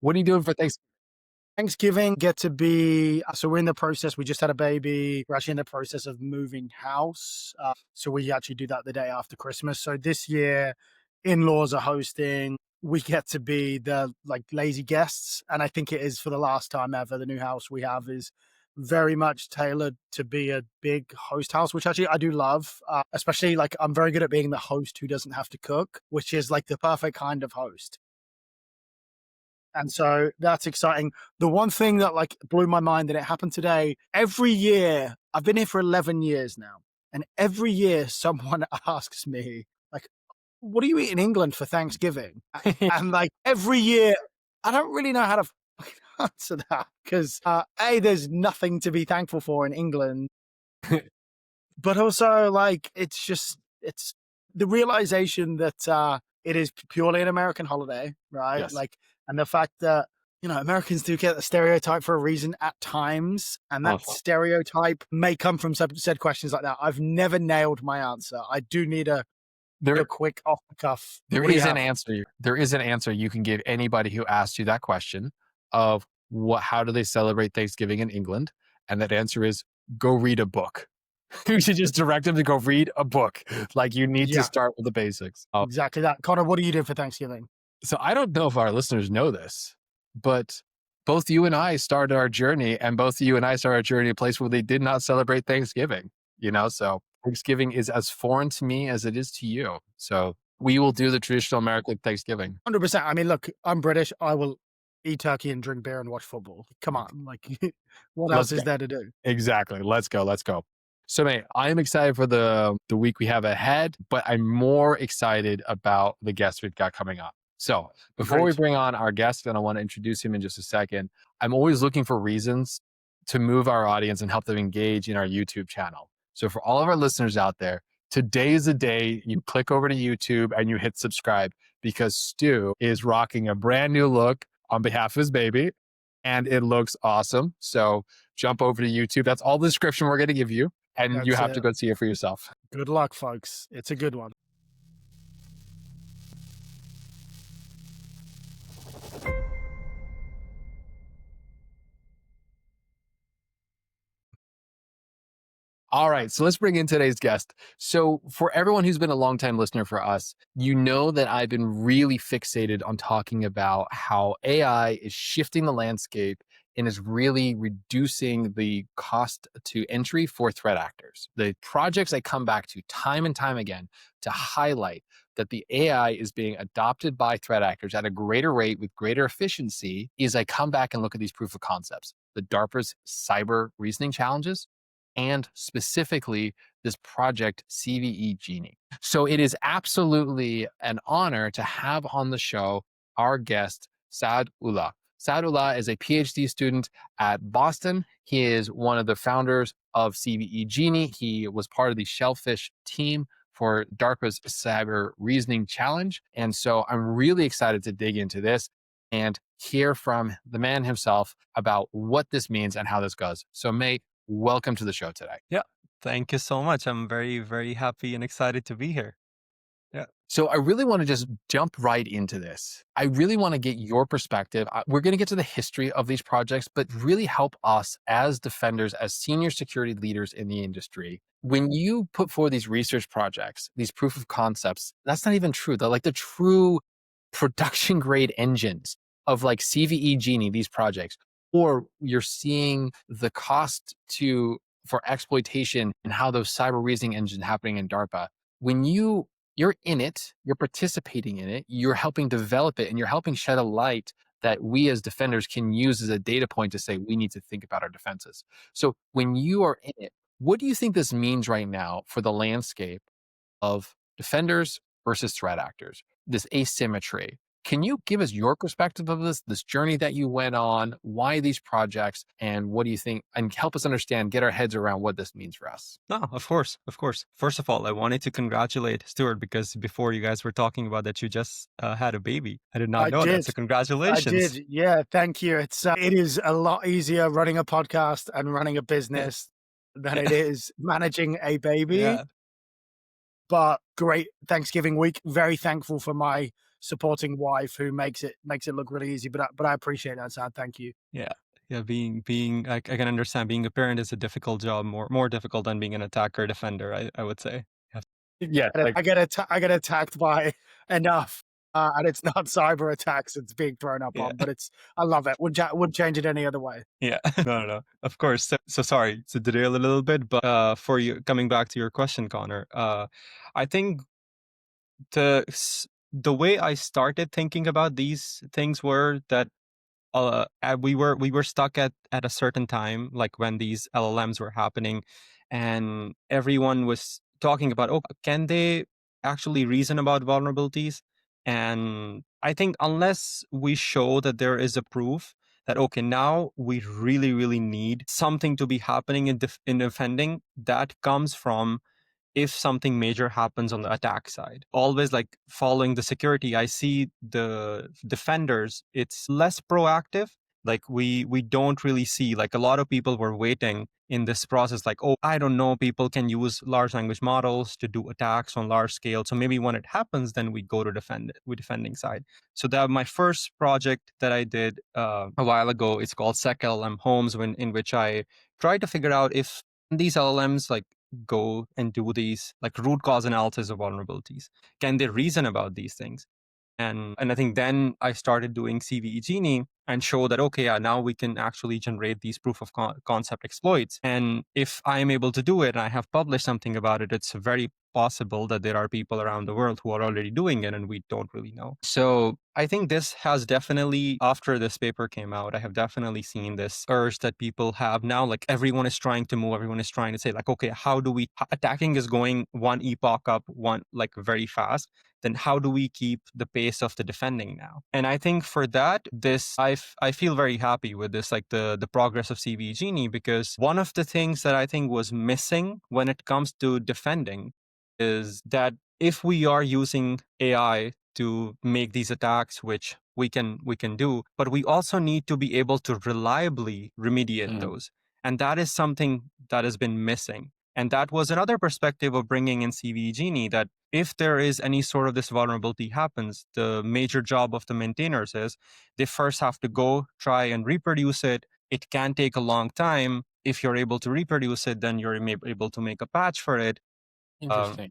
What are you doing for Thanksgiving? Thanksgiving get to be so we're in the process. We just had a baby. We're actually in the process of moving house. So we actually do that the day after Christmas. So this year, in-laws are hosting. We get to be the lazy guests, and I think it is for the last time ever. The new house we have is very much tailored to be a big host house, which actually I do love. Especially I'm very good at being the host who doesn't have to cook, which is like the perfect kind of host. And so that's exciting. The one thing that blew my mind that it happened today, every year, I've been here for 11 years now. And every year someone asks me like, what do you eat in England for Thanksgiving? And every year, I don't really know how to fucking answer that because A, there's nothing to be thankful for in England. But also it's the realization that it is purely an American holiday, right? Yes. And the fact that, Americans do get the stereotype for a reason at times, and that stereotype may come from said questions like that. I've never nailed my answer. I do need a quick off the cuff. There is an answer. There is an answer you can give anybody who asks you that question of how do they celebrate Thanksgiving in England? And that answer is go read a book. You should just direct them to go read a book. You need to start with the basics. Exactly that. Connor, what do you do for Thanksgiving? So I don't know if our listeners know this, but both you and I started our journey, and both you and I started our journey in a place where they did not celebrate Thanksgiving, so Thanksgiving is as foreign to me as it is to you. So we will do the traditional American Thanksgiving. 100%. I mean, look, I'm British. I will eat turkey and drink beer and watch football. Come on. What else is there to do? Exactly. Let's go. So, mate, I'm excited for the week we have ahead, but I'm more excited about the guests we've got coming up. So before we bring on our guest, and I want to introduce him in just a second, I'm always looking for reasons to move our audience and help them engage in our YouTube channel. So for all of our listeners out there, today is the day you click over to YouTube and you hit subscribe, because Stu is rocking a brand new look on behalf of his baby, and it looks awesome. So jump over to YouTube. That's all the description we're going to give you, and you have to go see it for yourself. Good luck, folks. It's a good one. All right, so let's bring in today's guest. So for everyone who's been a longtime listener for us, you know that I've been really fixated on talking about how AI is shifting the landscape and is really reducing the cost to entry for threat actors. The projects I come back to time and time again to highlight that the AI is being adopted by threat actors at a greater rate with greater efficiency is I come back and look at these proof of concepts, the DARPA's cyber reasoning challenges, and specifically this project CVE-Genie. So it is absolutely an honor to have on the show our guest, Saad Ullah. Saad Ullah is a PhD student at Boston. He is one of the founders of CVE-Genie. He was part of the Shellfish team for DARPA's Cyber Reasoning Challenge. And so I'm really excited to dig into this and hear from the man himself about what this means and how this goes. So, mate, welcome to the show today. Yeah, thank you so much. I'm very, very happy and excited to be here. Yeah. So I really want to just jump right into this. I really want to get your perspective. We're going to get to the history of these projects, but really help us as defenders, as senior security leaders in the industry. When you put forward these research projects, these proof of concepts, that's not even true. They're like the true production grade engines of CVE-Genie, these projects. Or you're seeing the cost for exploitation and how those cyber reasoning engines happening in DARPA. When you're in it, you're participating in it, you're helping develop it, and you're helping shed a light that we as defenders can use as a data point to say we need to think about our defenses. So when you are in it, what do you think this means right now for the landscape of defenders versus threat actors, this asymmetry? Can you give us your perspective of this journey that you went on, why these projects, and what do you think, and help us understand, get our heads around what this means for us? No, of course. First of all, I wanted to congratulate Stuart, because before you guys were talking about that you just had a baby. I did not know that, so congratulations. I did, yeah, thank you. It is a lot easier running a podcast and running a business than it is managing a baby. Yeah. But great Thanksgiving week. Very thankful for my supporting wife who makes it look really easy. But I appreciate that, Saad. Thank you. Yeah. Yeah, being I can understand being a parent is a difficult job, more difficult than being an attacker defender, I would say. Yeah. Yes, like I get attacked by enough, and it's not cyber attacks it's being thrown up Yeah. on, but I love it. Wouldn't change it any other way. Yeah. No. Of course. So sorry to derail a little bit, but for you coming back to your question, Connor, I think the way I started thinking about these things were that we were stuck at a certain time, like when these LLMs were happening, and everyone was talking about, oh, can they actually reason about vulnerabilities? And I think unless we show that there is a proof that okay, now we really really need something to be happening in defending, that comes from if something major happens on the attack side. Always like following the security, I see the defenders, it's less proactive. Like we don't really see, like a lot of people were waiting in this process, like, oh, I don't know, people can use large language models to do attacks on large scale. So maybe when it happens, then we go to defending side. So that my first project that I did a while ago, it's called SecLM Homes, in which I tried to figure out if these LLMs like go and do these like root cause analysis of vulnerabilities. Can they reason about these things? And I think then I started doing CVE-Genie and show that, okay, yeah, now we can actually generate these proof of concept exploits. And if I am able to do it and I have published something about it, it's very possible that there are people around the world who are already doing it and we don't really know. So I think this has definitely, after this paper came out, I have definitely seen this urge that people have now. Like everyone is trying to move, everyone is trying to say, like, okay, how do we, attacking is going one epoch up, one like very fast. Then how do we keep the pace of the defending now? And I think for that, I feel very happy with this, like the progress of CVE-Genie, because one of the things that I think was missing when it comes to defending is that if we are using AI to make these attacks, which we can do, but we also need to be able to reliably remediate those. And that is something that has been missing. And that was another perspective of bringing in CVE-Genie, that if there is any sort of this vulnerability happens, the major job of the maintainers is they first have to go try and reproduce it. It can take a long time. If you're able to reproduce it, then you're able to make a patch for it. interesting.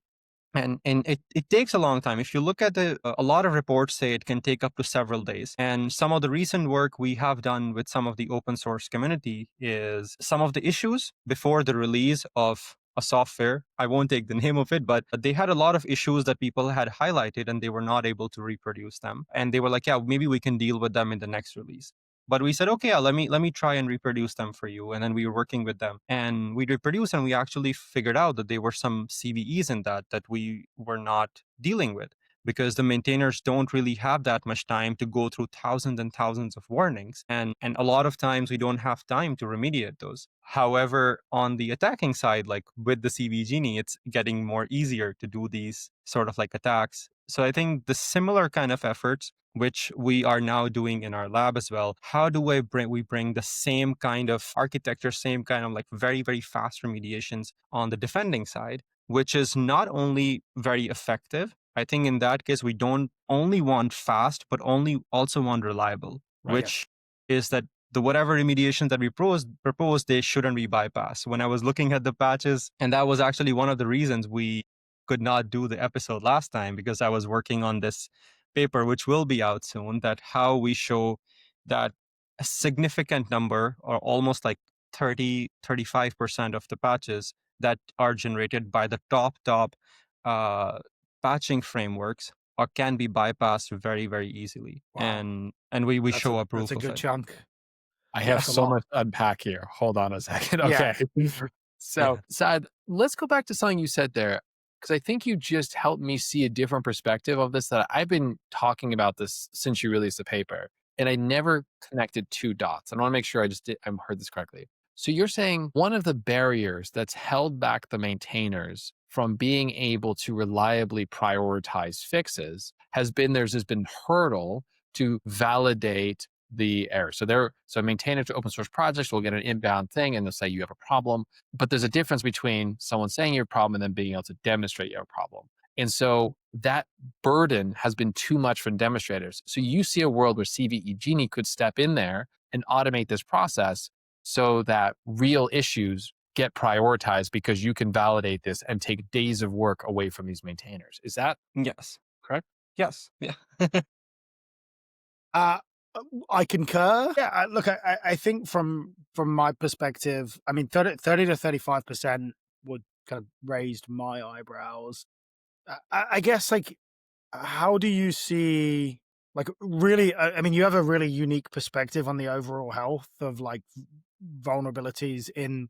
And it takes a long time. If you look at a lot of reports say it can take up to several days. And some of the recent work we have done with some of the open source community is some of the issues before the release of a software. I won't take the name of it, but they had a lot of issues that people had highlighted and they were not able to reproduce them. And they were like, yeah, maybe we can deal with them in the next release. But we said, okay, yeah, let me try and reproduce them for you. And then we were working with them and we reproduced, and we actually figured out that there were some CVEs in that we were not dealing with, because the maintainers don't really have that much time to go through thousands and thousands of warnings. And a lot of times we don't have time to remediate those. However, on the attacking side, like with the CVE-Genie, it's getting more easier to do these sort of like attacks. So I think the similar kind of efforts, which we are now doing in our lab as well, how do we bring the same kind of architecture, same kind of like very, very fast remediations on the defending side, which is not only very effective. I think in that case, we don't only want fast, but also want reliable, Right. which is that the whatever remediation that we propose, they shouldn't be bypassed. When I was looking at the patches, and that was actually one of the reasons we could not do the episode last time, because I was working on this paper, which will be out soon, that how we show that a significant number, or almost like 35% of the patches that are generated by the top uh, patching frameworks can be bypassed very, very easily. Wow. And we show a That's proof a of good it. chunk. I have That's a so lot. much to unpack here. Hold on a second. Yeah. Okay. So, Yeah. Saad, let's go back to something you said there, because I think you just helped me see a different perspective of this, that I've been talking about this since you released the paper, and I never connected two dots. I want to make sure I heard this correctly. So you're saying one of the barriers that's held back the maintainers from being able to reliably prioritize fixes has been there's this been hurdle to validate the error. So maintainers to open source projects will get an inbound thing and they'll say you have a problem. But there's a difference between someone saying you have a problem and then being able to demonstrate you have a problem. And so that burden has been too much for demonstrators. So you see a world where CVE-Genie could step in there and automate this process so that real issues get prioritized because you can validate this and take days of work away from these maintainers. Is that Yes. correct? Yes. Yeah. Uh, I concur. Yeah, look, I think from my perspective, I mean, 30 to 35% would kind of raised my eyebrows. I guess, like, how do you see, like, really? I mean, you have a really unique perspective on the overall health of like vulnerabilities in,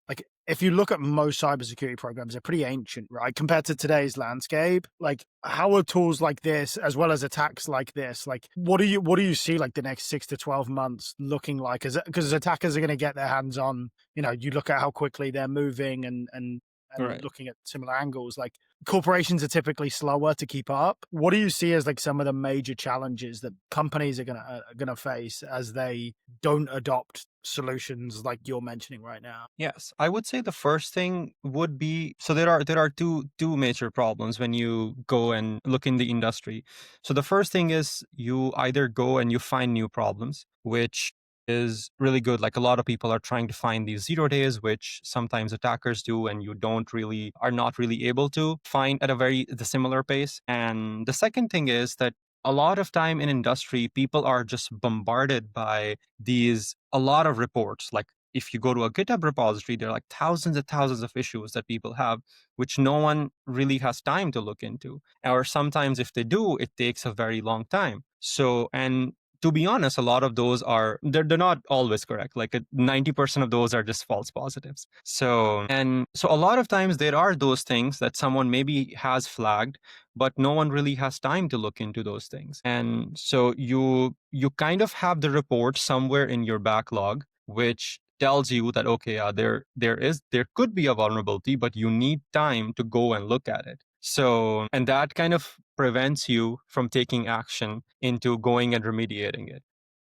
like, if you look at most cybersecurity programs, they're pretty ancient, right? Compared to today's landscape, like, how are tools like this, as well as attacks like this, like, what do you see like the next 6 to 12 months looking like? Because attackers are going to get their hands on, you look at how quickly they're moving and Right. looking at similar angles. Like, corporations are typically slower to keep up. What do you see as like some of the major challenges that companies are gonna face as they don't adopt solutions like you're mentioning right now? Yes, I would say the first thing would be, so there are two major problems when you go and look in the industry. So the first thing is you either go and you find new problems, which is really good. Like a lot of people are trying to find these 0 days, which sometimes attackers do, and you don't really are not really able to find at the similar pace. And the second thing is that a lot of time in industry, people are just bombarded by a lot of reports. Like if you go to a GitHub repository, there are like thousands and thousands of issues that people have, which no one really has time to look into. Or sometimes if they do, it takes a very long time. So, and to be honest, a lot of those they're not always correct. Like 90% of those are just false positives. So a lot of times there are those things that someone maybe has flagged, but no one really has time to look into those things. And so you kind of have the report somewhere in your backlog, which tells you that, okay, there could be a vulnerability, but you need time to go and look at it. So, and that kind of prevents you from taking action into going and remediating it.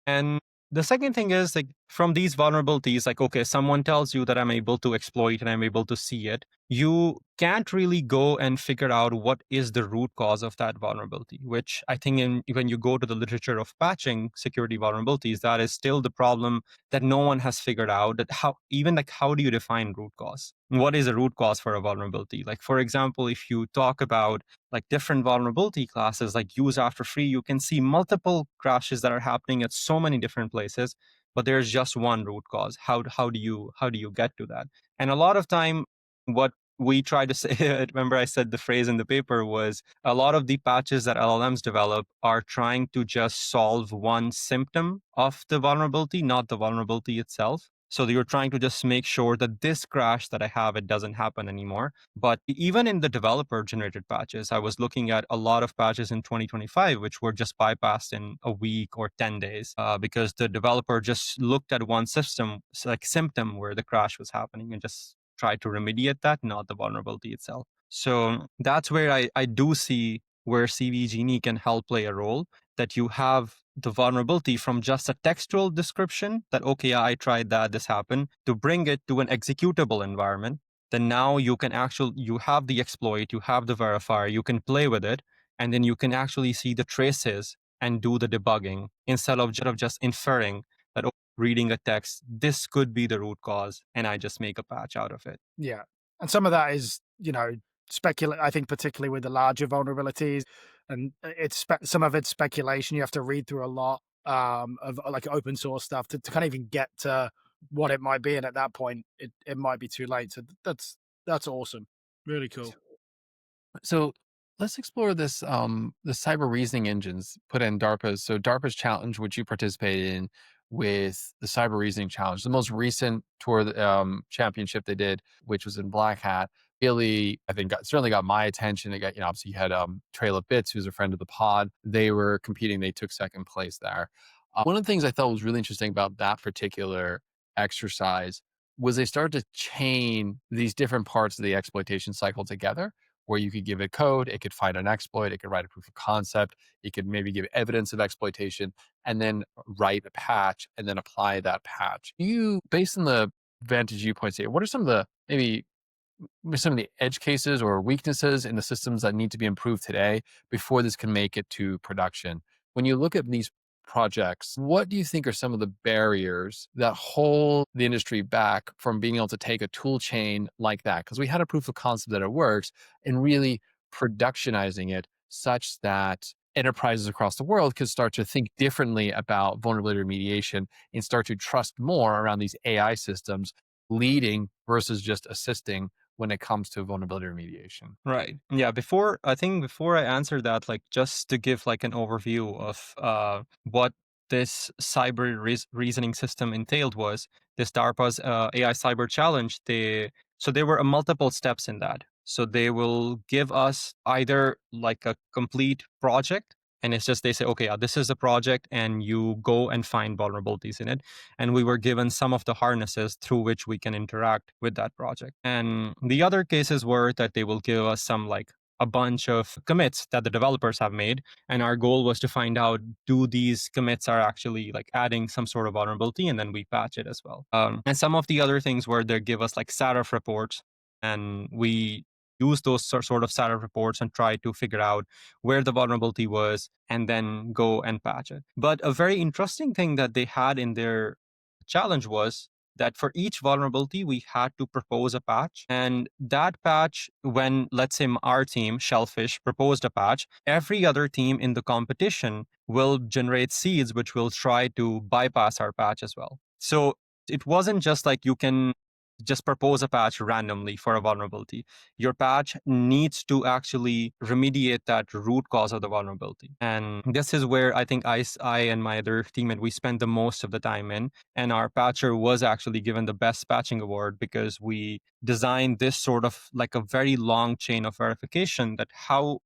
And the second thing is, like, from these vulnerabilities, like, okay, someone tells you that I'm able to exploit and I'm able to see it. You can't really go and figure out what is the root cause of that vulnerability, which I think when you go to the literature of patching security vulnerabilities, that is still the problem that no one has figured out. That how do you define root cause? What is a root cause for a vulnerability? Like, for example, if you talk about like different vulnerability classes like use after free, you can see multiple crashes that are happening at so many different places, but there's just one root cause. How do you get to that? And a lot of time, what we try to say, remember I said the phrase in the paper, was a lot of the patches that LLMs develop are trying to just solve one symptom of the vulnerability, not the vulnerability itself. So you're trying to just make sure that this crash that I have, it doesn't happen anymore. But even in the developer generated patches, I was looking at a lot of patches in 2025, which were just bypassed in a week or 10 days because the developer just looked at one like symptom where the crash was happening and just tried to remediate that, not the vulnerability itself. So that's where I do see where CVE-Genie can help play a role, that you have the vulnerability from just a textual description that, okay, yeah, I tried that, this happened, to bring it to an executable environment. Then now you have the exploit, you have the verifier, you can play with it, and then you can actually see the traces and do the debugging instead of just inferring that, oh, reading a text, this could be the root cause, and I just make a patch out of it. Yeah. And some of that is, speculate. I think particularly with the larger vulnerabilities, and some of it's speculation. You have to read through a lot of like open source stuff to kind of even get to what it might be. And at that point, it might be too late. So that's awesome. Really cool. So let's explore the cyber reasoning engines put in DARPA's. So DARPA's challenge, which you participated in with the cyber reasoning challenge, the most recent tour championship they did, which was in Black Hat, really I think certainly got my attention. It got, obviously you had Trail of Bits, who's a friend of the pod. They were competing. They took second place there. One of the things I thought was really interesting about that particular exercise was they started to chain these different parts of the exploitation cycle together, where you could give it code, it could find an exploit, it could write a proof of concept, it could maybe give evidence of exploitation, and then write a patch and then apply that patch. Based on the vantage viewpoints here, what are some of the maybe some of the edge cases or weaknesses in the systems that need to be improved today before this can make it to production. When you look at these projects, what do you think are some of the barriers that hold the industry back from being able to take a tool chain like that? Because we had a proof of concept that it works and really productionizing it such that enterprises across the world could start to think differently about vulnerability remediation and start to trust more around these AI systems leading versus just assisting when it comes to vulnerability remediation. Right. Yeah. Before I answer that, like just to give like an overview of what this reasoning system entailed was this DARPA's AI Cyber Challenge. So there were multiple steps in that. So they will give us either like a complete project, and it's just they say, okay, this is a project, and you go and find vulnerabilities in it. And we were given some of the harnesses through which we can interact with that project. And the other cases were that they will give us some like a bunch of commits that the developers have made, and our goal was to find out, do these commits are actually like adding some sort of vulnerability, and then we patch it as well. And some of the other things were they give us like SARF reports, and we use those sort of SARF reports and try to figure out where the vulnerability was and then go and patch it. But a very interesting thing that they had in their challenge was that for each vulnerability, we had to propose a patch. And that patch, when let's say our team, Shellfish, proposed a patch, every other team in the competition will generate seeds which will try to bypass our patch as well. So it wasn't just like you can just propose a patch randomly for a vulnerability. Your patch needs to actually remediate that root cause of the vulnerability. And this is where I think I and my other teammate, we spend the most of the time in. And our patcher was actually given the best patching award because we designed this sort of like a very long chain of verification that how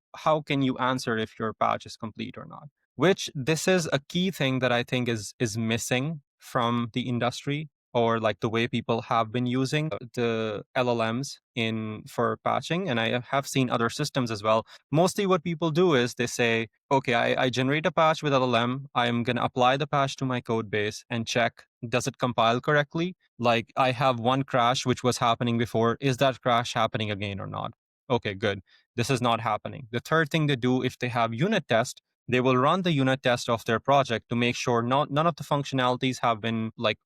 can you answer if your patch is complete or not? Which this is a key thing that I think is missing from the industry, or like the way people have been using the LLMs in for patching. And I have seen other systems as well. Mostly what people do is they say, okay, I generate a patch with LLM. I'm going to apply the patch to my code base and check, does it compile correctly? Like I have one crash which was happening before. Is that crash happening again or not? Okay, good. This is not happening. The third thing they do, if they have unit test, they will run the unit test of their project to make sure none of the functionalities have been like,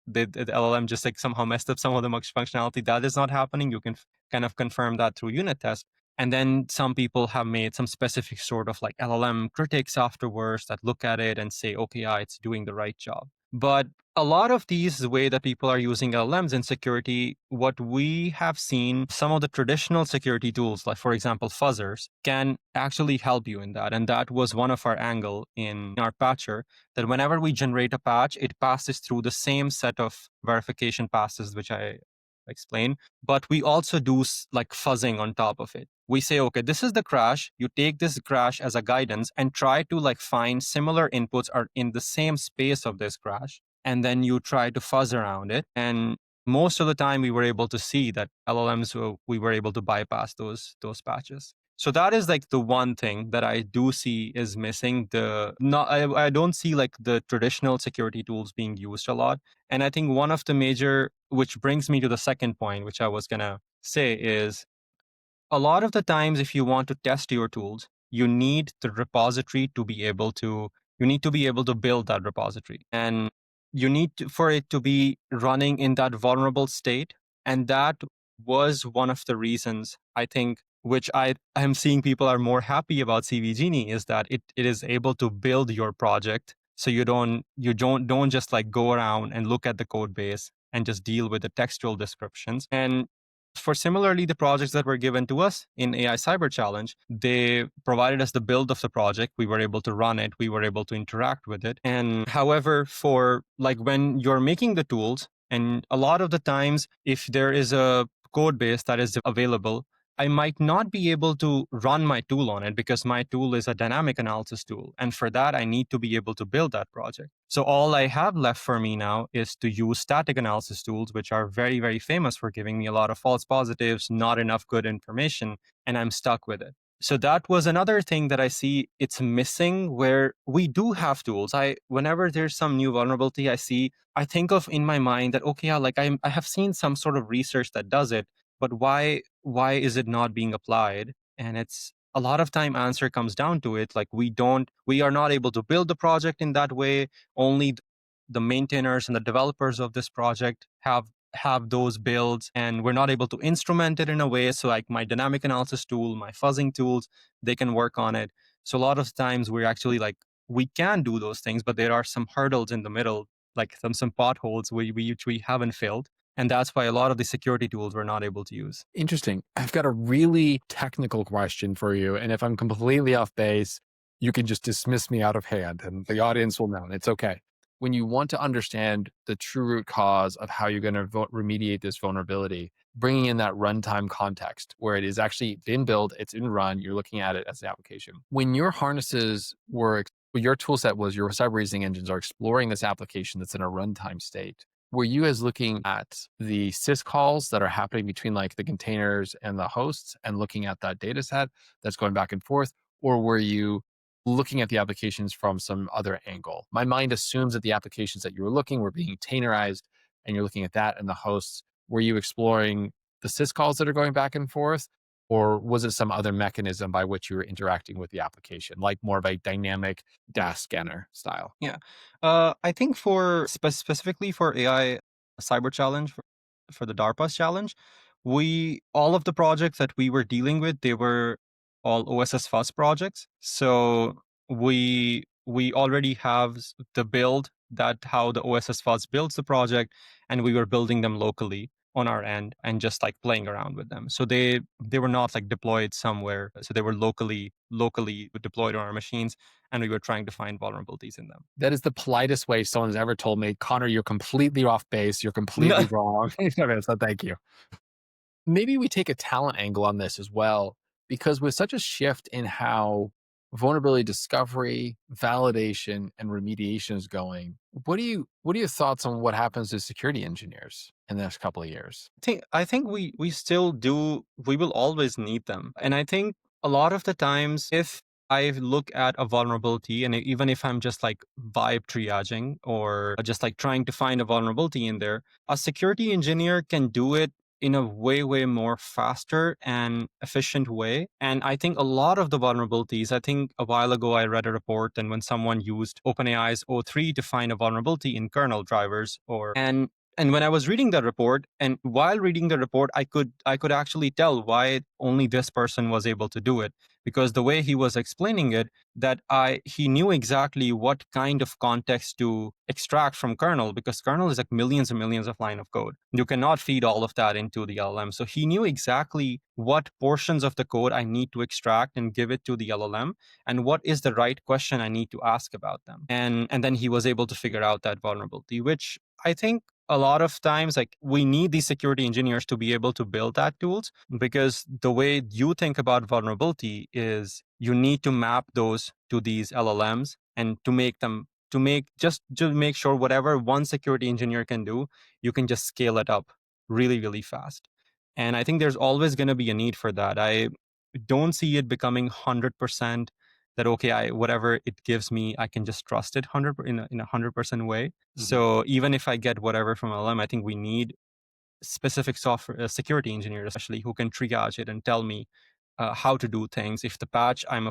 the LLM just like somehow messed up some of the functionality. That is not happening. You can kind of confirm that through unit test. And then some people have made some specific sort of like LLM critics afterwards that look at it and say, okay, yeah, it's doing the right job. But a lot of these, the way that people are using LLMs in security, what we have seen, some of the traditional security tools, like for example, fuzzers, can actually help you in that. And that was one of our angle in our patcher, that whenever we generate a patch, it passes through the same set of verification passes, which I explained, but we also do like fuzzing on top of it. We say, okay, this is the crash. You take this crash as a guidance and try to like find similar inputs are in the same space of this crash. And then you try to fuzz around it. And most of the time we were able to see that LLMs, we were able to bypass those patches. So that is like the one thing that I do see is missing. I don't see like the traditional security tools being used a lot. And I think one of the major, which brings me to the second point, which I was gonna say, is a lot of the times if you want to test your tools, you need the repository to be able to, you need to be able to build that repository. And you need to, for it to be running in that vulnerable state. And that was one of the reasons I think, which I am seeing people are more happy about CVE-Genie, is that it is able to build your project. So you don't just like go around and look at the code base and just deal with the textual descriptions. And for similarly, the projects that were given to us in AI Cyber Challenge, they provided us the build of the project. We were able to run it. We were able to interact with it. And however, for like when you're making the tools, and a lot of the times, if there is a code base that is available, I might not be able to run my tool on it because my tool is a dynamic analysis tool. And for that, I need to be able to build that project. So all I have left for me now is to use static analysis tools, which are very, very famous for giving me a lot of false positives, not enough good information, and I'm stuck with it. So that was another thing that I see it's missing, where we do have tools. Whenever there's some new vulnerability I see, I think of in my mind that, okay, yeah, like I have seen some sort of research that does it, but why is it not being applied? And it's a lot of time answer comes down to it, like we are not able to build the project in that way. Only the maintainers and the developers of this project have those builds, and we're not able to instrument it in a way so like my dynamic analysis tool, my fuzzing tools, they can work on it. So a lot of times we're actually like, we can do those things, but there are some hurdles in the middle, like some potholes which we haven't filled. And that's why a lot of the security tools we're not able to use. Interesting. I've got a really technical question for you. And if I'm completely off base, you can just dismiss me out of hand and the audience will know. And it's okay. When you want to understand the true root cause of how you're going to remediate this vulnerability, bringing in that runtime context where it is actually been built, it's in run, you're looking at it as an application. When your harnesses were, your tool set was your cyber engines are exploring this application that's in a runtime state, were you guys looking at the syscalls that are happening between like the containers and the hosts and looking at that data set that's going back and forth? Or were you looking at the applications from some other angle? My mind assumes that the applications that you were looking were being containerized and you're looking at that and the hosts. Were you exploring the syscalls that are going back and forth? Or was it some other mechanism by which you were interacting with the application, like more of a dynamic dash scanner style? Yeah. I think for specifically for AI cyber challenge, for the DARPA's challenge, all of the projects that we were dealing with, they were all OSS Fuzz projects. So we already have the build, that how the OSS Fuzz builds the project, and we were building them locally on our end and just like playing around with them. So they were not like deployed somewhere. So they were locally deployed on our machines, and we were trying to find vulnerabilities in them. That is the politest way someone's ever told me, Connor, you're completely off base. You're completely wrong. So thank you. Maybe we take a talent angle on this as well, because with such a shift in how vulnerability discovery, validation, and remediation is going, what are your thoughts on what happens to security engineers in the next couple of years? I think we still do, we will always need them. And I think a lot of the times, if I look at a vulnerability, and even if I'm just like vibe triaging or just like trying to find a vulnerability in there, a security engineer can do it in a way more faster and efficient way. And I think a lot of the vulnerabilities, I think a while ago I read a report, and when someone used OpenAI's O3 to find a vulnerability in kernel drivers, and when I was reading the report, and while reading the report, I could actually tell why only this person was able to do it, because the way he was explaining it, that he knew exactly what kind of context to extract from kernel, because kernel is like millions and millions of line of code. You cannot feed all of that into the LLM. So he knew exactly what portions of the code I need to extract and give it to the LLM, and what is the right question I need to ask about them. And then he was able to figure out that vulnerability, which I think a lot of times, like, we need these security engineers to be able to build that tools, because the way you think about vulnerability is you need to map those to these LLMs, and to make sure whatever one security engineer can do, you can just scale it up really fast. And I think there's always going to be a need for that. I don't see it becoming 100% that, okay, whatever it gives me, I can just trust it 100 in a 100% way. So even if I get whatever from LM, I think we need specific software security engineers, especially, who can triage it and tell me how to do things. If the patch I'm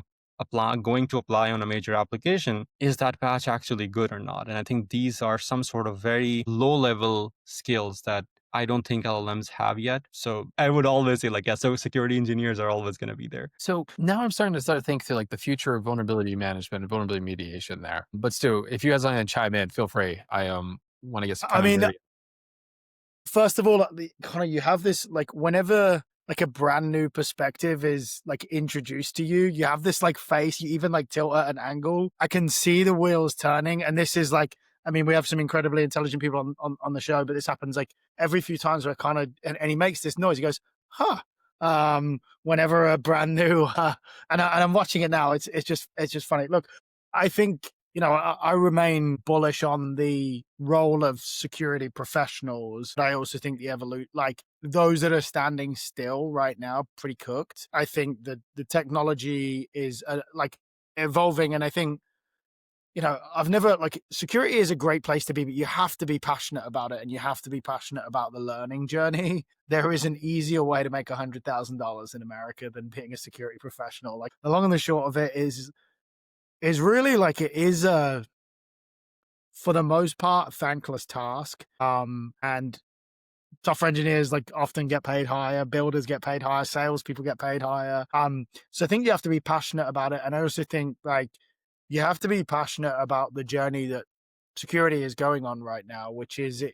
going to apply on a major application, is that patch actually good or not? And I think these are some sort of very low level skills that I don't think LLMs have yet. So I would always say, like, yeah, so security engineers are always going to be there. So now I'm starting to think through like the future of vulnerability management and vulnerability mediation there. But Stu, if you guys want to chime in, feel free. I want to get I kind of mean, nerdy. first of all, Connor, you have this, like, whenever like a brand new perspective is like introduced to you, you have this like face, you even like tilt at an angle. I can see the wheels turning. And this is like, I mean, we have some incredibly intelligent people on the show, but this happens like every few times where kind of, and he makes this noise. He goes, huh. Whenever a brand new, and I'm watching it now, it's just funny. Look, I think, I remain bullish on the role of security professionals. I also think like those that are standing still right now, pretty cooked. I think that the technology is like evolving, and I think I've never security is a great place to be, but you have to be passionate about it and you have to be passionate about the learning journey. There is an easier way to make $100,000 in America than being a security professional. Like the long and the short of it is really it is for the most part a thankless task. And software engineers often get paid higher, builders get paid higher, salespeople get paid higher. So I think you have to be passionate about it. And I also think you have to be passionate about the journey that security is going on right now, which is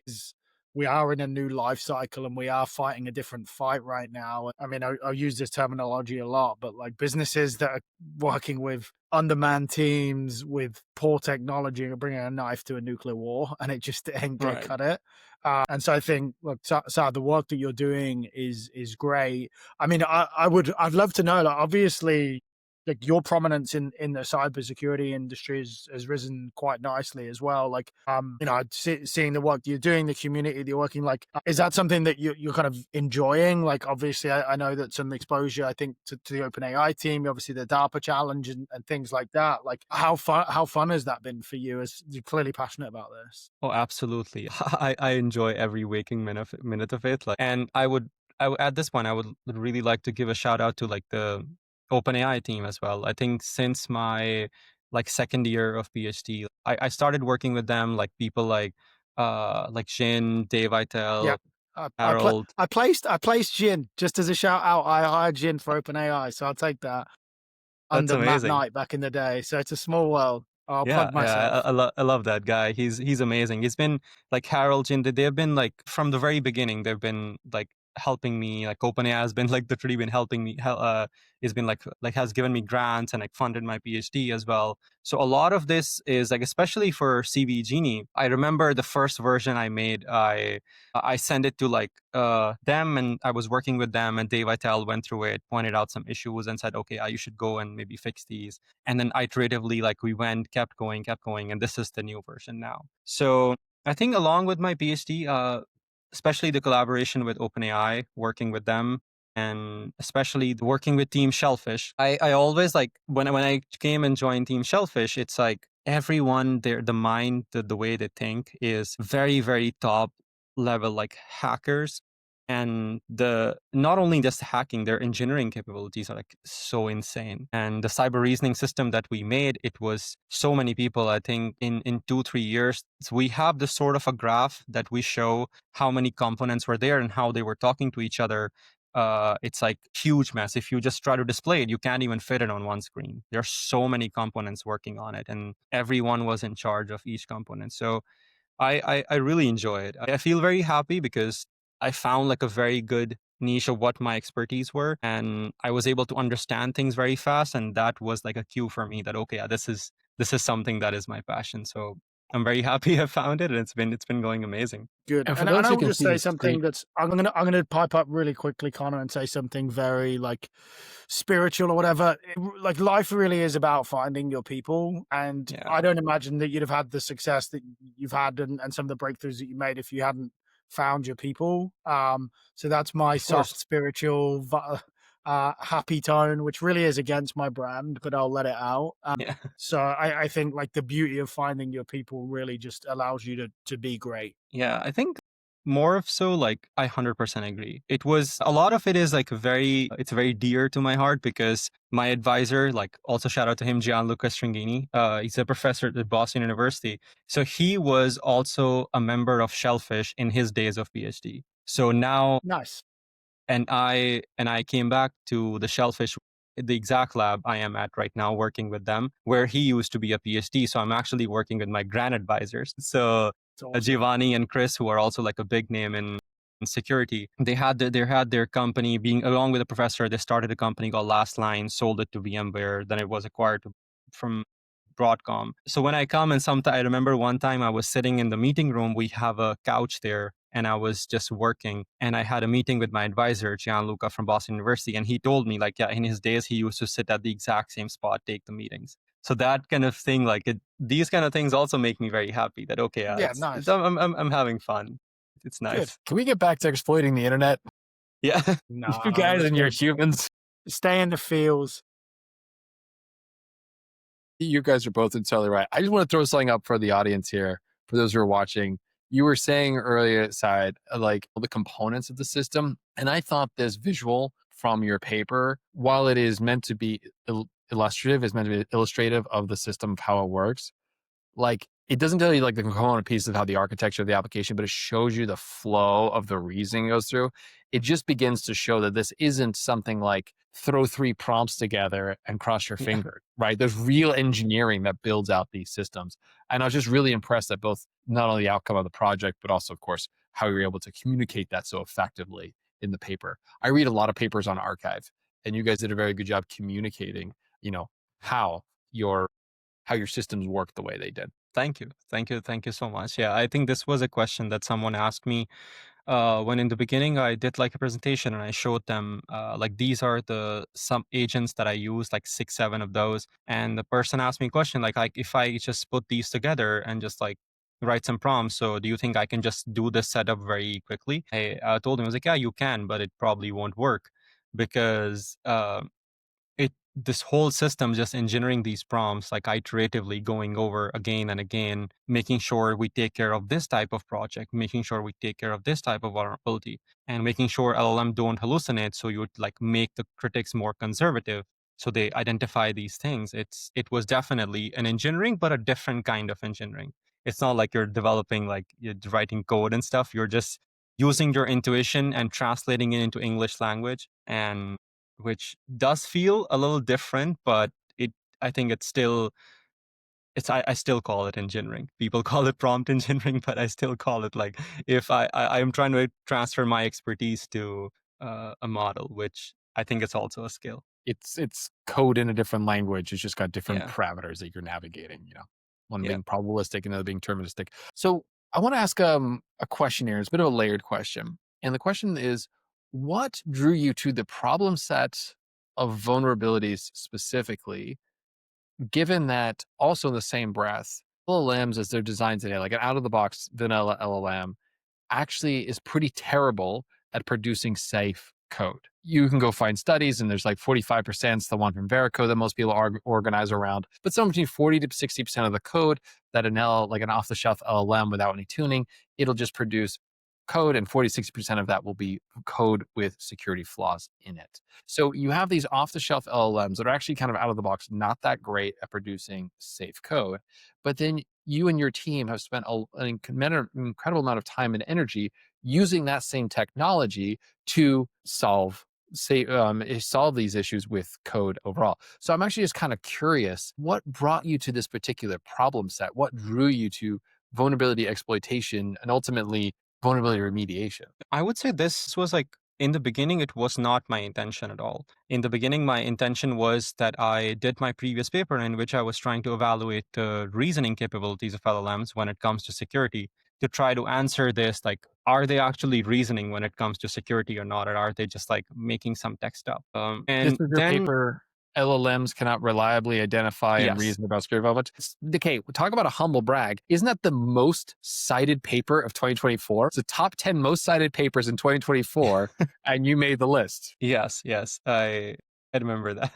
we are in a new life cycle and we are fighting a different fight right now. I mean, I'll use this terminology a lot, but businesses that are working with undermanned teams with poor technology are bringing a knife to a nuclear war, and it just ain't gonna Right. cut it. And so I think, look, Saad, the work that you're doing is great. I mean, I'd love to know, obviously, your prominence in the cybersecurity industry has risen quite nicely as well. Seeing the work that you're doing, the community that you're working, is that something that you're kind of enjoying? Obviously, I know that some exposure, I think, to the OpenAI team, obviously the DARPA challenge and things like that. How fun has that been for you? As you're clearly passionate about this. Oh, absolutely. I enjoy every waking minute of it. And at this point, I would really like to give a shout out to the OpenAI team as well. I think since my second year of PhD, I started working with them, people like Jin, Dave Yeah. Itel, I Harold. placed Jin just as a shout out. I hired Jin for OpenAI, so I'll take that. That's Under Matt amazing. Knight back in the day, so it's a small world. I'll Yeah, plug yeah, myself. I love that guy. He's amazing. He's been Harold, Jin. They've been from the very beginning. They've been helping me. OpenAI has been literally been helping me. Has been has given me grants and funded my PhD as well. So a lot of this is especially for CVE-Genie. I remember the first version I made. I sent it to them, and I was working with them, and Dave Itel went through it, pointed out some issues, and said, okay, you should go and maybe fix these. And then iteratively we kept going, and this is the new version now. So I think along with my PhD, especially the collaboration with OpenAI, working with them, and especially working with Team Shellfish, I always when I came and joined Team Shellfish, it's everyone there, the mind, the way they think is very, very top level hackers. And not only just hacking, their engineering capabilities are so insane. And the cyber reasoning system that we made, it was so many people. I think in 2-3 years, so we have this sort of a graph that we show how many components were there and how they were talking to each other. It's huge mess. If you just try to display it, you can't even fit it on one screen. There are so many components working on it, and everyone was in charge of each component. So I really enjoy it. I feel very happy because I found a very good niche of what my expertise were, and I was able to understand things very fast, and that was a cue for me that okay, this is something that is my passion. So I'm very happy I found it, and it's been going amazing. Good. And for And those I who will can just see say the something screen, that's I'm gonna pipe up really quickly, Connor, and say something very spiritual or whatever. Life really is about finding your people, and Yeah, I don't imagine that you'd have had the success that you've had and some of the breakthroughs that you made if you hadn't found your people. So that's my of soft course. spiritual happy tone, which really is against my brand, but I'll let it out. Yeah. So I think the beauty of finding your people really just allows you to be great. Yeah, I think more of so I 100% agree. It was a lot of it is it's very dear to my heart because my advisor, also shout out to him, Gianluca Stringini. He's a professor at Boston University. So he was also a member of Shellfish in his days of PhD. So now Nice. and I came back to the Shellfish, the exact lab I am at right now, working with them, where he used to be a PhD. So I'm actually working with my grant advisors. So It's awesome. Giovanni and Chris, who are also a big name in security, they had their company being along with a professor. They started a company called Last Line, sold it to VMware, then it was acquired from Broadcom. So when I come and sometimes I remember one time I was sitting in the meeting room, we have a couch there, and I was just working, and I had a meeting with my advisor, Gianluca from Boston University, and he told me yeah, in his days, he used to sit at the exact same spot, take the meetings. So that kind of thing, these kind of things also make me very happy that, okay, Yeah, nice. I'm having fun. It's Good. nice. can we get back to exploiting the internet? Yeah. You guys Let's and your humans. stay in the fields. You guys are both entirely right. I just want to throw something up for the audience here, for those who are watching. You were saying earlier, Side, like the components of the system. And I thought this visual from your paper, while it is meant to be illustrative, is meant to be illustrative of the system, of how it works. Like, it doesn't tell you like the component piece of how the architecture of the application, but it shows you the flow of the reasoning goes through. It just begins to show that this isn't something like throw 3 prompts together and cross your Yeah. finger, right? There's real engineering that builds out these systems. And I was just really impressed at both not only the outcome of the project, but also, of course, how you're able to communicate that so effectively in the paper. I read a lot of papers on archive, and you guys did a very good job communicating, you know, how your how your systems work the way they did. Thank you. Thank you. Thank you so much. Yeah, I think this was a question that someone asked me when in the beginning I did like a presentation and I showed them like these are the some agents that I use, like 6, 7 of those. And the person asked me a question like if I just put these together and just like write some prompts, so do you think I can just do this setup very quickly? I told him, I was like, yeah, you can, but it probably won't work because this whole system just engineering these prompts like iteratively going over again and again, making sure we take care of this type of project, making sure we take care of this type of vulnerability, and making sure LLM don't hallucinate, so you would like make the critics more conservative so they identify these things. It was definitely an engineering, but a different kind of engineering. It's not like you're developing like you're writing code and stuff. You're just using your intuition and translating it into English language, and which does feel a little different, but it I think it's still I still call it engineering. People call it prompt engineering, but I still call it like if I am trying to transfer my expertise to a model, which I think it's also a skill. It's code in a different language. It's just got different Yeah, parameters that you're navigating, one yeah. being probabilistic, another being deterministic. So I want to ask a question here. It's a bit of a layered question. And the question is, what drew you to the problem set of vulnerabilities specifically, given that also in the same breath, LLMs as they're designed today, like an out of the box vanilla LLM, actually is pretty terrible at producing safe code. You can go find studies, and there's like 45% is the one from Verico that most people organize around, but somewhere between 40 to 60% of the code that like an off-the-shelf LLM without any tuning, it'll just produce code, and 40 60% of that will be code with security flaws in it. So you have these off-the-shelf LLMs that are actually kind of out of the box, not that great at producing safe code, but then you and your team have spent an incredible amount of time and energy using that same technology to solve these issues with code overall. So I'm actually just kind of curious, what brought you to this particular problem set? What drew you to vulnerability exploitation and ultimately vulnerability remediation? I would say this was like in the beginning, it was not my intention at all. In the beginning, my intention was that I did my previous paper in which I was trying to evaluate the reasoning capabilities of LLMs when it comes to security, to try to answer this like, are they actually reasoning when it comes to security or not? Or are they just like making some text up? This And is your then, paper. LLMs cannot reliably identify and yes, reason about security vulnerabilities. Okay, talk about a humble brag. Isn't that the most cited paper of 2024? It's the top 10 most cited papers in 2024, and you made the list. yes, I remember that.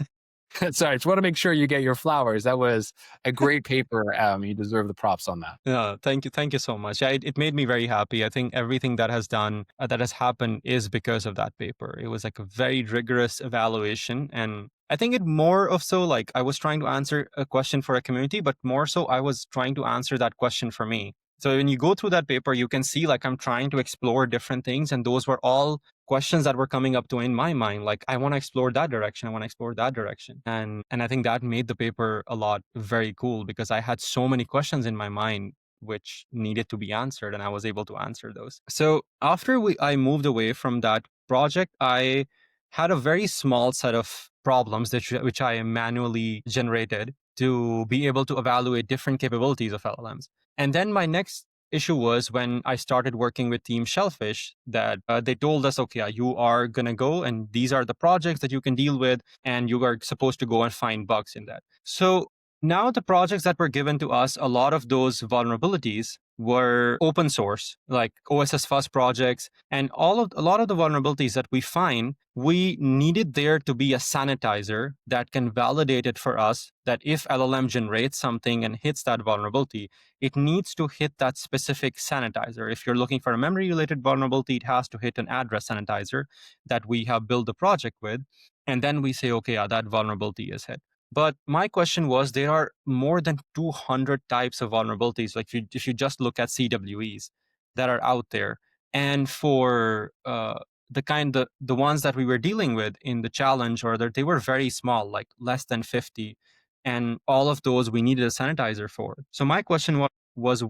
Sorry, I just want to make sure you get your flowers. That was a great paper. You deserve the props on that. No, thank you so much. Yeah, it made me very happy. I think everything that has that has happened is because of that paper. It was like a very rigorous evaluation, and I think it more of so like I was trying to answer a question for a community, but more so I was trying to answer that question for me. So when you go through that paper, you can see like I'm trying to explore different things, and those were all questions that were coming up to in my mind. Like I want to explore that direction, I want to explore that direction, and I think that made the paper a lot very cool because I had so many questions in my mind which needed to be answered, and I was able to answer those. So after I moved away from that project, I had a very small set of problems which I manually generated to be able to evaluate different capabilities of LLMs. And then my next issue was when I started working with Team Shellfish that they told us, okay, you are going to go and these are the projects that you can deal with, and you are supposed to go and find bugs in that. So now the projects that were given to us, a lot of those vulnerabilities were open source, like OSS Fuzz projects, and a lot of the vulnerabilities that we find, we needed there to be a sanitizer that can validate it for us that if LLM generates something and hits that vulnerability, it needs to hit that specific sanitizer. If you're looking for a memory-related vulnerability, it has to hit an address sanitizer that we have built the project with. And then we say, okay, yeah, that vulnerability is hit. But my question was, there are more than 200 types of vulnerabilities. Like if you just look at CWEs that are out there, and for the ones that we were dealing with in the challenge, or that they were very small, like less than 50, and all of those we needed a sanitizer for. So my question was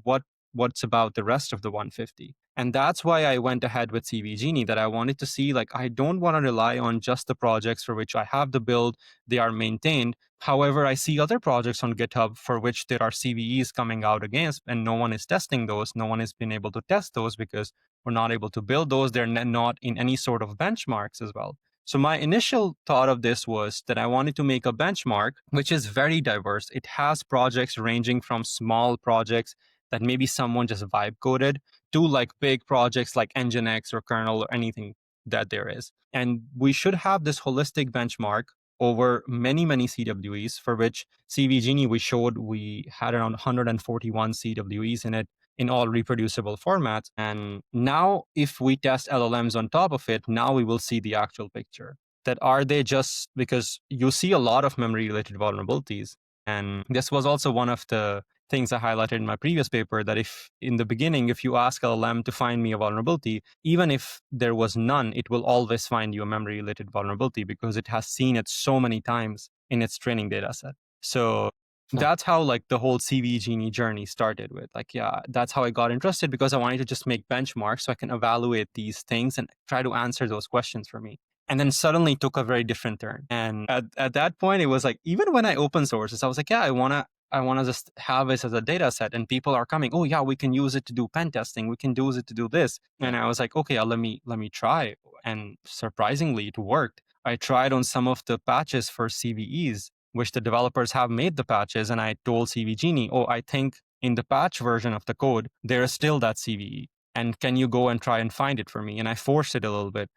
what's about the rest of the 150? And that's why I went ahead with CVE-Genie, that I wanted to see, like, I don't want to rely on just the projects for which I have the build, they are maintained. However, I see other projects on GitHub for which there are CVEs coming out against, and no one is testing those. No one has been able to test those because we're not able to build those. They're not in any sort of benchmarks as well. So my initial thought of this was that I wanted to make a benchmark which is very diverse. It has projects ranging from small projects that maybe someone just vibe coded to like big projects like Nginx or kernel or anything that there is. And we should have this holistic benchmark over many, many CWEs, for which CVE-Genie we showed we had around 141 CWEs in it in all reproducible formats. And now if we test LLMs on top of it, now we will see the actual picture. That are they just, because you see a lot of memory related vulnerabilities. And this was also one of the things I highlighted in my previous paper, that if in the beginning, if you ask LLM to find me a vulnerability, even if there was none, it will always find you a memory related vulnerability because it has seen it so many times in its training data set. So that's how like the whole CVE-Genie journey started with. Like, yeah, that's how I got interested, because I wanted to just make benchmarks so I can evaluate these things and try to answer those questions for me. And then suddenly took a very different turn. And at that point, it was like, even when I open sources, I was like, yeah, I want to just have this as a data set, and people are coming, oh yeah, we can use it to do pen testing, we can use it to do this. And I was like, okay, let me try. And surprisingly, it worked. I tried on some of the patches for CVEs, which the developers have made the patches, and I told CVE-Genie, oh, I think in the patch version of the code, there is still that CVE. And can you go and try and find it for me? And I forced it a little bit,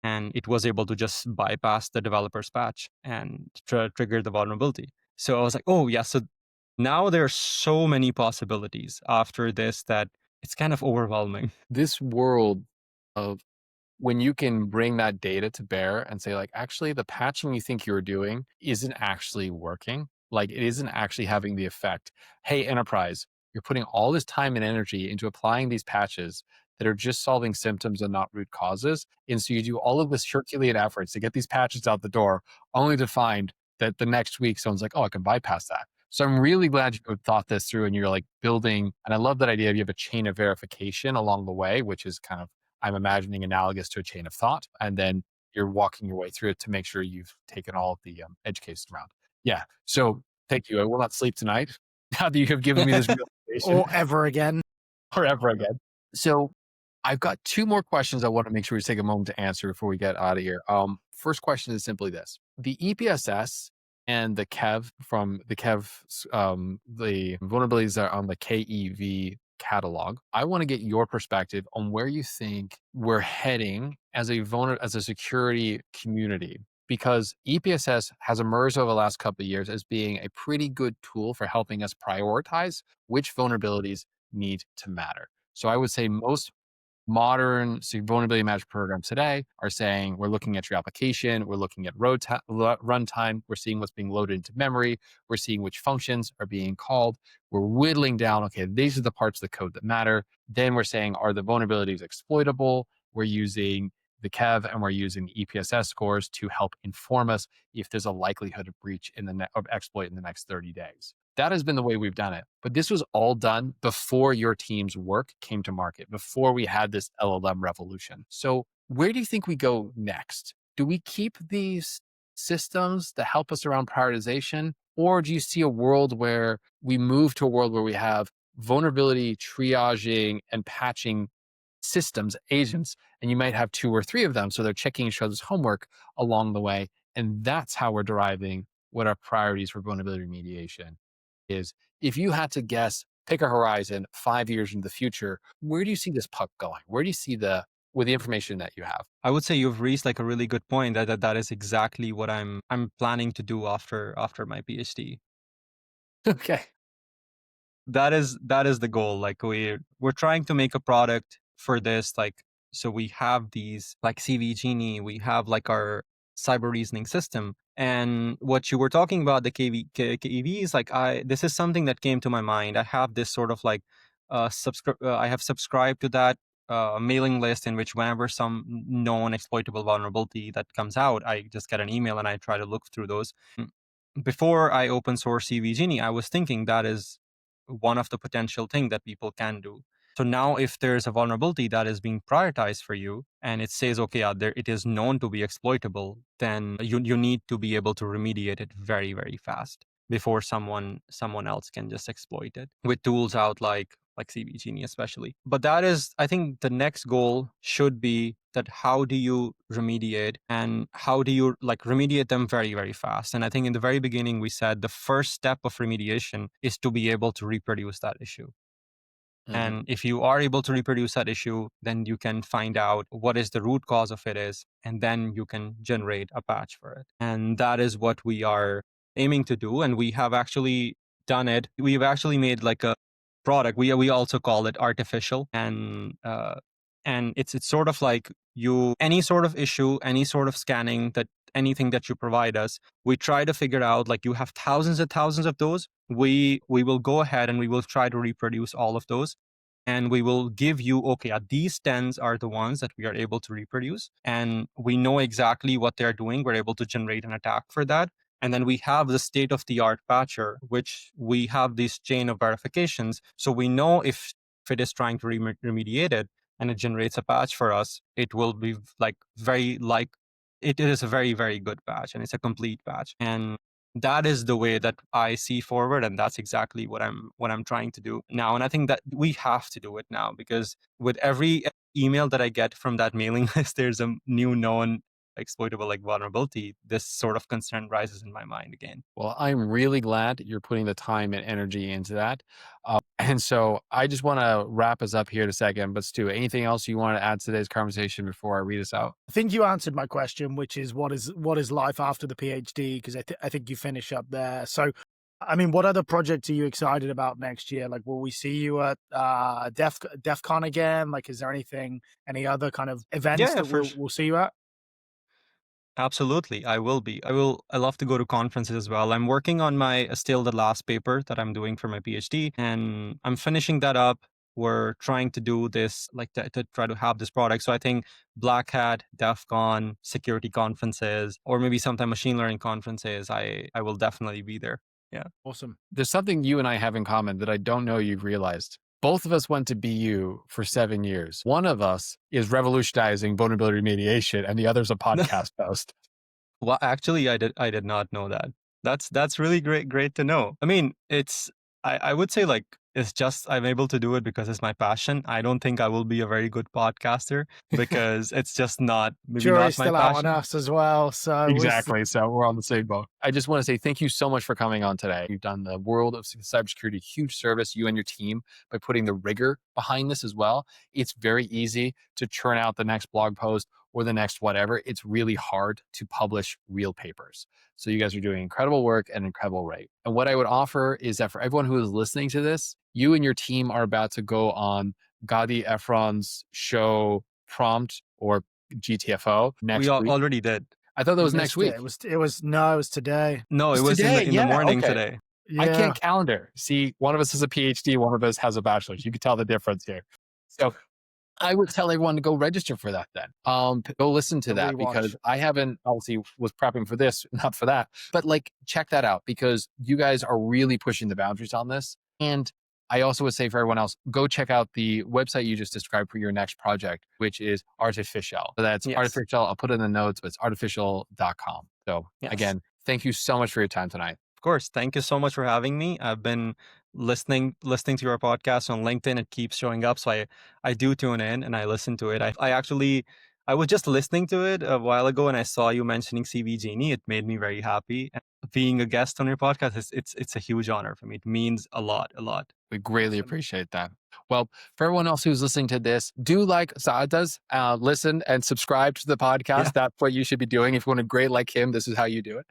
and it was able to just bypass the developer's patch and trigger the vulnerability. So I was like, oh yeah, so now there are so many possibilities after this that it's kind of overwhelming. This world of when you can bring that data to bear and say, like, actually, the patching you think you're doing isn't actually working. Like, it isn't actually having the effect. Hey, enterprise, you're putting all this time and energy into applying these patches that are just solving symptoms and not root causes. And so you do all of this Herculean efforts to get these patches out the door, only to find that the next week someone's like, oh, I can bypass that. So I'm really glad you have thought this through and you're like building. And I love that idea of you have a chain of verification along the way, which is kind of, I'm imagining, analogous to a chain of thought. And then you're walking your way through it to make sure you've taken all of the edge cases around. Yeah. So thank you. I will not sleep tonight now that you have given me this realization. Or ever again. Or ever again. So I've got two more questions I want to make sure we take a moment to answer before we get out of here. First question is simply this. The EPSS and the KEV from the the vulnerabilities that are on the KEV catalog. I want to get your perspective on where you think we're heading as a security community, because EPSS has emerged over the last couple of years as being a pretty good tool for helping us prioritize which vulnerabilities need to matter. So I would say most modern vulnerability management programs today are saying we're looking at your application, we're looking at runtime, we're seeing what's being loaded into memory, we're seeing which functions are being called, we're whittling down, okay, these are the parts of the code that matter. Then we're saying, are the vulnerabilities exploitable? We're using the KEV and we're using the EPSS scores to help inform us if there's a likelihood of breach of exploit in the next 30 days. That has been the way we've done it. But this was all done before your team's work came to market, before we had this LLM revolution. So where do you think we go next? Do we keep these systems that help us around prioritization? Or do you see a world where we move to a world where we have vulnerability triaging and patching systems, agents, and you might have two or three of them. So they're checking each other's homework along the way. And that's how we're deriving what our priorities for vulnerability remediation is. If you had to guess pick a horizon 5 years into the future. Where do you see this puck going? Where do you see with the information that you have? I would say you've reached like a really good point. That is exactly what I'm planning to do after my PhD. Okay. That is the goal. Like we're trying to make a product for this. Like, so we have these like CVE-Genie, we have like our cyber reasoning system. And what you were talking about, the KEVs, like this is something that came to my mind. I have this sort of like I have subscribed to that mailing list in which whenever some known exploitable vulnerability that comes out, I just get an email and I try to look through those. Before I open source CVE-Genie, I was thinking that is one of the potential thing that people can do. So now if there's a vulnerability that is being prioritized for you and it says, okay, there it is known to be exploitable, then you need to be able to remediate it very, very fast before someone else can just exploit it with tools out like CVE-Genie especially. But that is, I think the next goal should be that how do you remediate and how do you like remediate them very, very fast. And I think in the very beginning, we said the first step of remediation is to be able to reproduce that issue. Mhm. And if you are able to reproduce that issue, then you can find out what is the root cause of it is, and then you can generate a patch for it. And that is what we are aiming to do. And we have actually done it. We've actually made like a product. We also call it artificial. And it's sort of like any sort of issue, any sort of scanning that anything that you provide us, we try to figure out like you have thousands and thousands of those. We will go ahead and we will try to reproduce all of those, and we will give you, okay, these 10s are the ones that we are able to reproduce, and we know exactly what they're doing. We're able to generate an attack for that. And then we have the state of the art patcher, which we have this chain of verifications. So we know if it is trying to remediate it and it generates a patch for us, it will be like it is a very, very good patch and it's a complete patch. And that is the way that I see forward, and that's exactly what I'm trying to do now. And I think that we have to do it now, because with every email that I get from that mailing list, there's a new known exploitable like vulnerability. This sort of concern rises in my mind again. Well, I'm really glad you're putting the time and energy into that. And so I just want to wrap us up here in a second. But Stu, anything else you want to add to today's conversation before I read us out? I think you answered my question, which is what is life after the PhD? Because I think you finish up there. So, I mean, what other projects are you excited about next year? Like, will we see you at DEF CON again? Like, is there any other kind of events Yeah, that we'll see you at? absolutely. I will be. I love to go to conferences as well. I'm working on my still the last paper that I'm doing for my PhD, and I'm finishing that up. We're trying to do this, like to try to have this product. So I think Black Hat, DEF CON, security conferences, or maybe sometime machine learning conferences, I will definitely be there. Yeah. Awesome. There's something you and I have in common that I don't know you've realized. Both of us went to BU for 7 years. One of us is revolutionizing vulnerability remediation, and the other's a podcast host. Well, actually, I did not know that. That's really great to know. I mean, I would say like it's just I'm able to do it because it's my passion. I don't think I will be a very good podcaster because it's just maybe Jury's not my still out on passion. us as well. So Exactly. So we're on the same boat. I just want to say thank you so much for coming on today. You've done the world of cybersecurity a huge service, you and your team, by putting the rigor behind this as well. It's very easy to churn out the next blog post or the next whatever. It's really hard to publish real papers. So you guys are doing incredible work at an incredible rate. And what I would offer is that for everyone who is listening to this, you and your team are about to go on Gadi Efron's show Prompt or GTFO We next week. already did. I thought that you was next missed it. week. It was today. No, it It's was today. in the Yeah. morning Okay. today. I Yeah. can't calendar. See, one of us has a PhD, one of us has a bachelor's. You can tell the difference here. So I would tell everyone to go register for that then. Go listen to The that, rewatch. because I haven't, obviously was prepping for this, not for that. But like, check that out, because you guys are really pushing the boundaries on this. And I also would say for everyone else, go check out the website you just described for your next project, which is Artificial. So that's Yes. Artificial. I'll put it in the notes, but it's artificial.com. So Yes. again, thank you so much for your time tonight. Of course. Thank you so much for having me. I've been listening to your podcast on LinkedIn. It keeps showing up, so I do tune in and I listen to it. I was just listening to it a while ago, and I saw you mentioning CVE-Genie. It made me very happy. And being a guest on your podcast, it's a huge honor for me. It means a lot, a lot. We greatly Awesome. appreciate that. Well, for everyone else who's listening to this, do like Saad does, listen and subscribe to the Yeah. podcast. That's what you should be doing. If you want to grade like him, this is how you do it.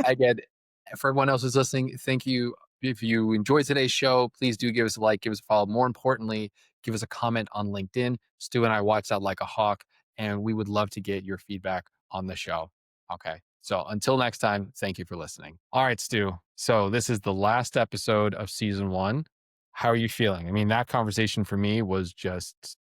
Again, for everyone else who's listening, thank you. If you enjoyed today's show, please do give us a like, give us a follow. More importantly, give us a comment on LinkedIn. Stu and I watch that like a hawk, and we would love to get your feedback on the show. Okay. So until next time, thank you for listening. All right, Stu. So this is the last episode of season 1. How are you feeling? I mean, that conversation for me was just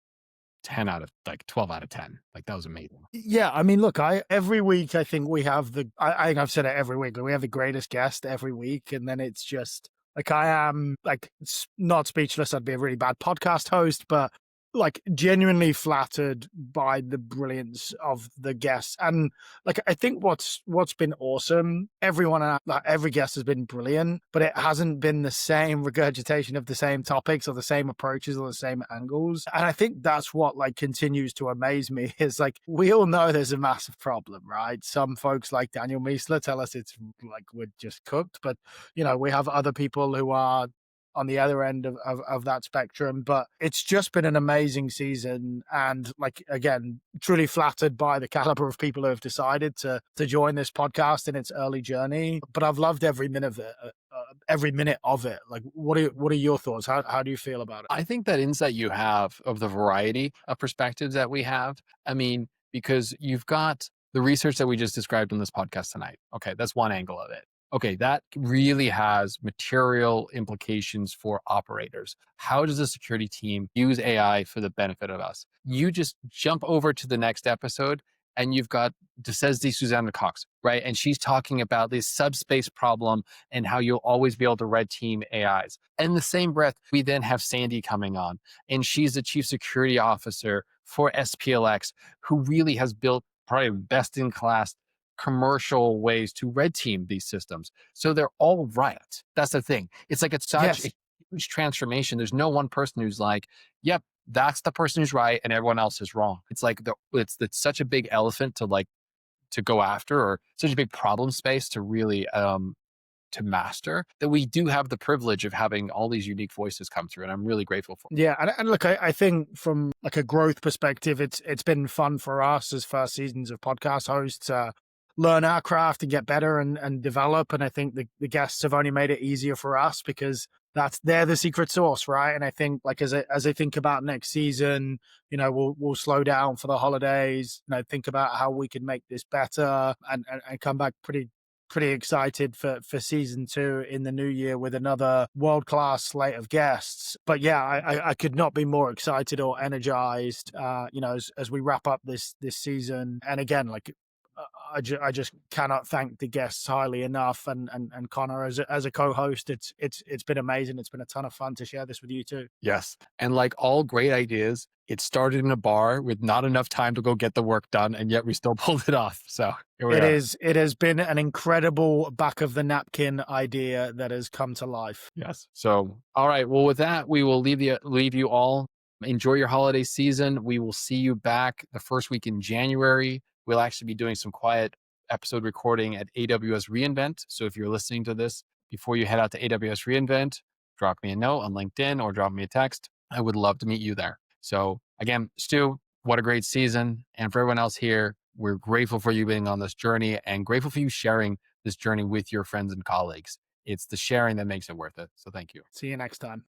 10 out of like 12 out of 10. Like that was amazing. Yeah, I mean, look, every week I think we have I think I've said it every week, but we have the greatest guest every week, and then it's just like I am like not speechless. I'd be a really bad podcast host, but like genuinely flattered by the brilliance of the guests. And like I think what's been awesome, every guest has been brilliant, but it hasn't been the same regurgitation of the same topics or the same approaches or the same angles. And I think that's what like continues to amaze me is like we all know there's a massive problem, right? Some folks like Daniel Miessler tell us it's like we're just cooked, but you know, we have other people who are on the other end of that spectrum. But it's just been an amazing season. And like, again, truly flattered by the caliber of people who have decided to join this podcast in its early journey. But I've loved every minute of it. Like, what are your thoughts? How do you feel about it? I think that insight you have of the variety of perspectives that we have, I mean, because you've got the research that we just described on this podcast tonight. Okay, that's one angle of it. Okay, that really has material implications for operators. How does the security team use AI for the benefit of us? You just jump over to the next episode and you've got DeSesde Susanna Cox, right? And she's talking about this subspace problem and how you'll always be able to red team AIs. In the same breath, we then have Sandy coming on, and she's the chief security officer for SPLX, who really has built probably best in class commercial ways to red team these systems. So they're all right. That's the thing. It's like it's such a huge transformation. There's no one person who's like, yep, that's the person who's right and everyone else is wrong. It's like it's such a big elephant to go after, or such a big problem space to really to master, that we do have the privilege of having all these unique voices come through, and I'm really grateful for it. Yeah, and look, I think from like a growth perspective, it's been fun for us as first seasons of podcast hosts learn our craft and get better and develop. And I think the guests have only made it easier for us because they're the secret sauce, right? And I think like as I think about next season, you know, we'll slow down for the holidays, you know, think about how we can make this better and come back pretty excited for season 2 in the new year with another world-class slate of guests. But yeah, I could not be more excited or energized, you know, as we wrap up this season. And again, like I just cannot thank the guests highly enough. And Connor as a co-host, it's been amazing. It's been a ton of fun to share this with you too. Yes. And like all great ideas, it started in a bar with not enough time to go get the work done, and yet we still pulled it off. So here we are. It has been an incredible back of the napkin idea that has come to life. Yes. So, all right. Well, with that, we will leave you all. Enjoy your holiday season. We will see you back the first week in January. We'll actually be doing some quiet episode recording at AWS reInvent. So if you're listening to this before you head out to AWS reInvent, drop me a note on LinkedIn or drop me a text. I would love to meet you there. So again, Stu, what a great season. And for everyone else here, we're grateful for you being on this journey and grateful for you sharing this journey with your friends and colleagues. It's the sharing that makes it worth it. So thank you. See you next time.